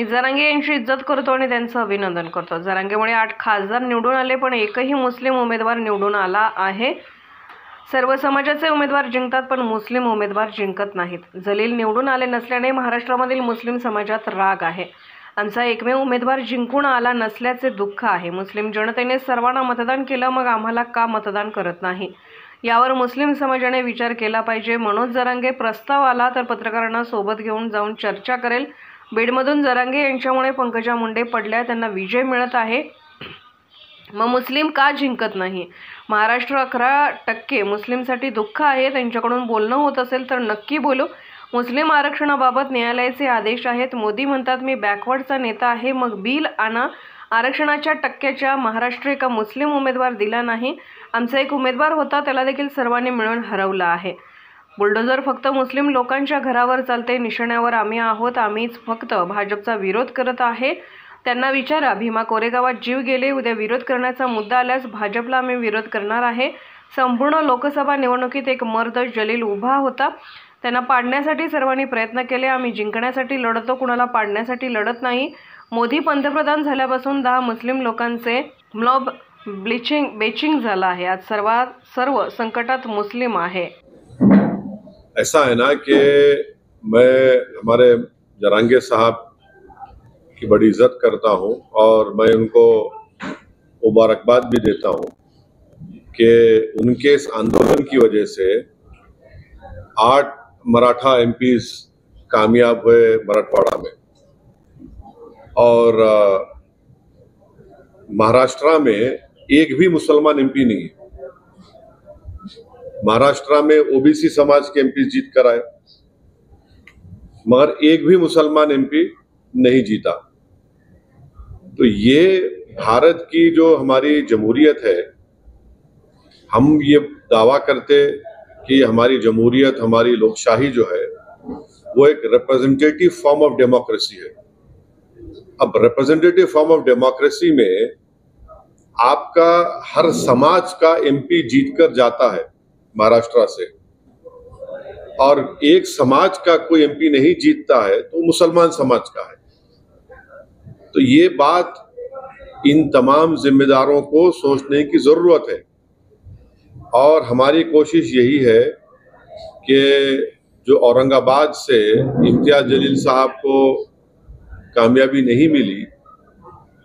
मी जरांगे यांची इज्जत करतो आणि त्यांचं अभिनंदन करतो। जरांगेमुळे 8 खासदार निवडून आले, पण एकही मुस्लिम उमेदवार निवडून आला आहे। सर्व समाजाचे उमेदवार जिंकतात, पण मुस्लिम उमेदवार जिंकत नाहीत। जलील निवडून आले नसल्याने महाराष्ट्रामधील मुस्लिम समाजात राग आहे। आमचा एकमेव उमेदवार जिंकून आला नसल्याचे दुःख आहे। मुस्लिम जनतेने सर्वांना मतदान केलं, मग आम्हाला का मतदान करत नाही, यावर मुस्लिम समाजाने विचार केला पाहिजे। मनोज जरांगे प्रस्ताव आला तर पत्रकारांना सोबत घेऊन जाऊन चर्चा करेल। बीडमधून जरांगे यांच्यामुळे पंकजा मुंडे पडल्या, त्यांना विजय मिळत आहे, मग मुस्लिम का जिंकत नाही? महाराष्ट्र 11% मुस्लिमसाठी दुःख आहे। त्यांच्याकडून बोलणं होत असेल तर नक्की बोलू। मुस्लिम आरक्षणाबाबत न्यायालयाचे आदेश आहेत। मोदी म्हणतात मी बॅकवर्डचा नेता आहे, मग बिल आणा। आरक्षणाच्या टक्क्याच्या महाराष्ट्र एका मुस्लिम उमेदवार दिला नाही। आमचा एक उमेदवार होता, त्याला देखील सर्वांनी मिळून हरवला आहे। बुलडोझर फक्त मुस्लिम लोकांच्या घरावर चालते, निशाण्यावर आम्ही आहोत। आम्हीच फक्त भाजपचा विरोध करत आहे। त्यांना विचारा, भीमा कोरेगावात जीव गेले, उद्या विरोध करण्याचा मुद्दा आल्यास भाजपला आम्ही विरोध करणार आहे। संपूर्ण लोकसभा निवडणुकीत एक मर्द जलील उभा होता, त्यांना पाडण्यासाठी सर्वांनी प्रयत्न केले। आम्ही जिंकण्यासाठी लढतो, कुणाला पाडण्यासाठी लढत नाही। मोदी पंतप्रधान झाल्यापासून 10 मुस्लिम लोकांचे मॉब बेचिंग झाला आहे। आज सर्व संकटात मुस्लिम आहे। ऐसा है ना कि मैं हमारे जरांगे साहब की बड़ी इज्जत करता हूं और मैं उनको मुबारकबाद भी देता हूं कि उनके इस आंदोलन की वजह से 8 मराठा एमपीज कामयाब हुए मराठवाड़ा में, और महाराष्ट्र में एक भी मुसलमान एमपी नहीं है। महाराष्ट्र में ओबीसी समाज के एमपी जीत कर आए, मगर एक भी मुसलमान एमपी नहीं जीता। तो ये भारत की जो हमारी जमहूरियत है, हम ये दावा करते कि हमारी जमहूरियत, हमारी लोकशाही जो है वो एक रिप्रेजेंटेटिव फॉर्म ऑफ डेमोक्रेसी है। अब रिप्रेजेंटेटिव फॉर्म ऑफ डेमोक्रेसी में आपका हर समाज का एमपी जीतकर जाता है महाराष्ट्र से, और एक समाज का कोई एमपी नहीं जीतता है तो मुसलमान समाज का है। तो ये बात इन तमाम जिम्मेदारों को सोचने की जरूरत है, और हमारी कोशिश यही है कि जो औरंगाबाद से इम्तियाज जलील साहब को कामयाबी नहीं मिली,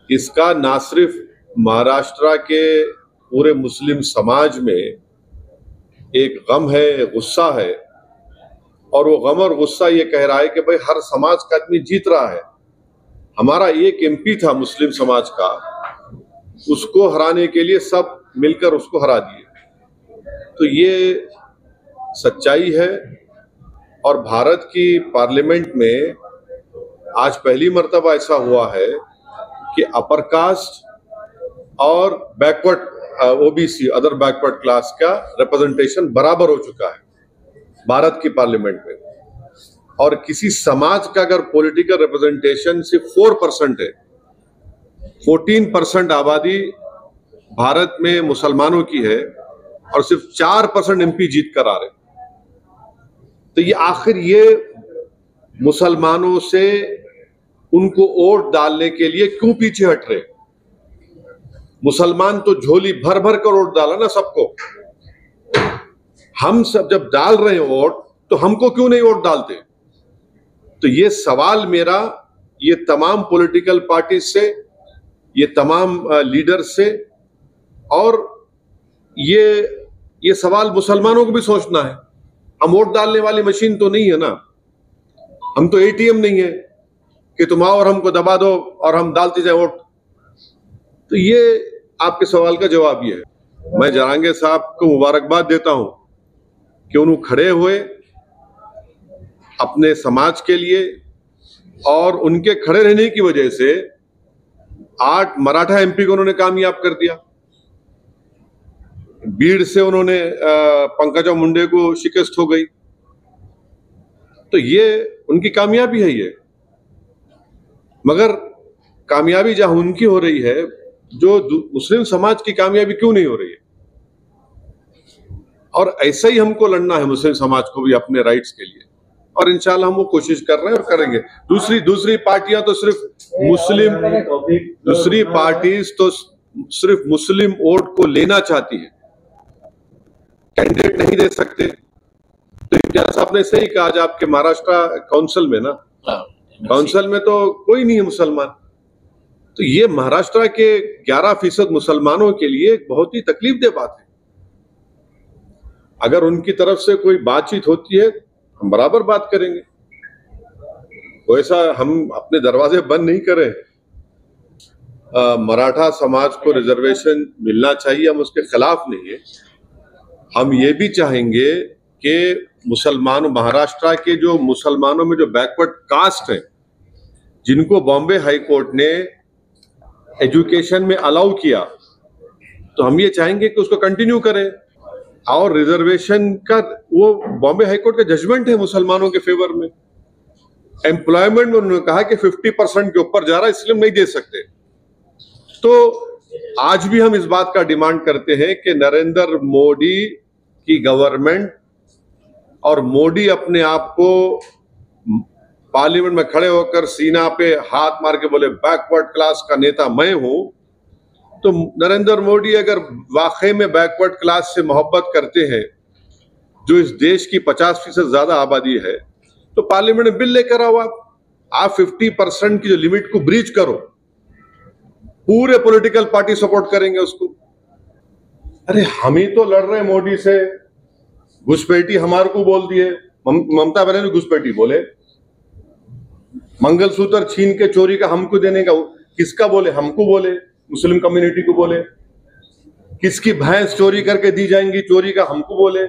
इसका ना सिर्फ महाराष्ट्र के पूरे मुस्लिम समाज में एक गम है, गुस्सा है, और वो गम और गुस्सा ये कह रहा है कि भाई हर समाज का आदमी जीत रहा है। हमारा एक एमपी था मुस्लिम समाज का, उसको हराने के लिए सब मिलकर उसको हरा दिए। तो ये सच्चाई है, और भारत की पार्लियामेंट में आज पहली मर्तबा ऐसा हुआ है कि अपर कास्ट और backward OBC, other backward class का रिप्रेजेंटेशन बराबर हो चुका है भारत की पार्लियामेंट में। और किसी समाज का अगर पॉलिटिकल रिप्रेजेंटेशन सिर्फ 4% है, 14% आबादी भारत में मुसलमानों की है, और सिर्फ 4% एमपी जीत कर आ रहे, तो ये आखिर ये मुसलमानों से उनको वोट डालने के लिए क्यों पीछे हट रहे? मुसलमान तो झोली भर भर कर वोट डाला ना सबको। हम सब जब डाल रहे हैं वोट, तो हमको क्यों नहीं वोट डालते? तो ये सवाल मेरा ये तमाम पॉलिटिकल पार्टी से, ये तमाम लीडर से, और ये सवाल मुसलमानों को भी सोचना है। हम वोट डालने वाली मशीन तो नहीं है ना, हम तो एटीएम नहीं है कि तुम आओ और हमको दबा दो और हम डालते जाए वोट। तो ये आपके सवाल का जवाब ये है। मैं जरांगे साहब को मुबारकबाद देता हूं कि उन्होंने खड़े हुए अपने समाज के लिए, और उनके खड़े रहने की वजह से 8 मराठा एमपी को उन्होंने कामयाब कर दिया। बीड़ से उन्होंने पंकजा मुंडे को शिकस्त हो गई, तो ये उनकी कामयाबी है। ये मगर कामयाबी जहां उनकी हो रही है, जो मुस्लिम समाज की कामयाबी क्यों नहीं हो रही है? और ऐसा ही हमको लड़ना है मुस्लिम समाज को भी अपने राइट्स के लिए। और इंशाल्लाह हम वो कोशिश कर रहे हैं और करेंगे। दूसरी पार्टियां तो सिर्फ मुस्लिम वोट को लेना चाहती है, कैंडिडेट नहीं दे सकते। तो इम्तियाज साहब ने सही कहा, आज आपके महाराष्ट्र काउंसिल में काउंसिल में तो कोई नहीं है मुसलमान। तो ये महाराष्ट्र के 11% मुसलमानों के लिए एक बहुत ही तकलीफदेह बात है। अगर उनकी तरफ से कोई बातचीत होती है, हम बराबर बात करेंगे। वैसा हम अपने दरवाजे बंद नहीं करें। मराठा समाज को रिजर्वेशन मिलना चाहिए, हम उसके खिलाफ नहीं है। हम ये भी चाहेंगे कि महाराष्ट्र के जो मुसलमानों में जो बैकवर्ड कास्ट है, जिनको बॉम्बे हाई कोर्ट ने एजुकेशन में अलाउ किया, तो हम ये चाहेंगे कि उसको कंटिन्यू करें। और रिजर्वेशन का वो बॉम्बे हाई कोर्ट का जजमेंट है मुसलमानों के फेवर में। एम्प्लॉयमेंट में उन्होंने कहा कि 50% के ऊपर जा रहा है, इसलिए हम नहीं दे सकते। तो आज भी हम इस बात का डिमांड करते हैं कि नरेंद्र मोदी की गवर्नमेंट और मोदी अपने आप को पार्लियामेंट में खड़े होकर सीना पे हाथ मार के बोले बैकवर्ड क्लास का नेता मैं हूं, तो नरेंद्र मोदी अगर वाकई में बैकवर्ड क्लास से मोहब्बत करते हैं, जो इस देश की 50% ज्यादा आबादी है, तो पार्लियामेंट में बिल लेकर आओ। आप 50% की जो लिमिट को ब्रीच करो, पूरे पॉलिटिकल पार्टी सपोर्ट करेंगे उसको। अरे हम ही तो लड़ रहे हैं मोदी से, घुसपैठी हमारे को बोल दिए, ममता बनर्जी घुसपैठी बोले, मंगलसूत्र छीन के चोरी का हमको देने का किसका बोले? हमको बोले, मुस्लिम कम्युनिटी को बोले। किसकी भैंस चोरी करके दी जाएंगी, चोरी का हमको बोले।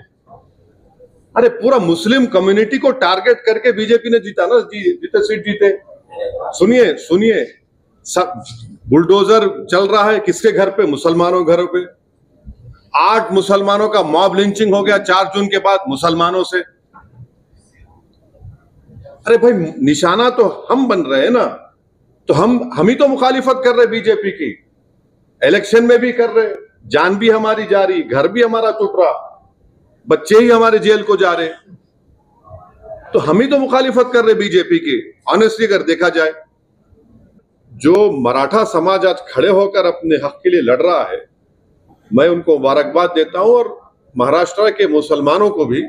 अरे पूरा मुस्लिम कम्युनिटी को टारगेट करके बीजेपी ने जीता ना, जितने सीट जीते। सुनिए सब बुलडोजर चल रहा है किसके घर पे? मुसलमानों घरों पे। 8 मुसलमानों का मॉब लिंचिंग हो गया 4 जून के बाद मुसलमानों से। अरे भाई निशाना तो हम बन रहे हैं ना, तो हम ही तो मुखालिफत कर रहे बीजेपी की, इलेक्शन में भी कर रहे, जान भी हमारी जा रही, घर भी हमारा टूट रहा, बच्चे ही हमारे जेल को जा रहे, तो हम ही तो मुखालिफत कर रहे बीजेपी की। ऑनेस्टली अगर देखा जाए, जो मराठा समाज आज खड़े होकर अपने हक के लिए लड़ रहा है, मैं उनको मुबारकबाद देता हूं। और महाराष्ट्र के मुसलमानों को भी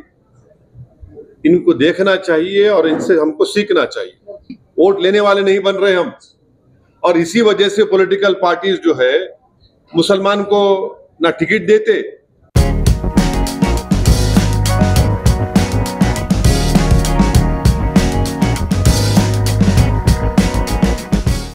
इनको देखना चाहिए और इनसे हमको सीखना चाहिए। वोट लेने वाले नहीं बन रहे हम, और इसी वजह से पॉलिटिकल पार्टीज जो है मुसलमान को ना टिकट देते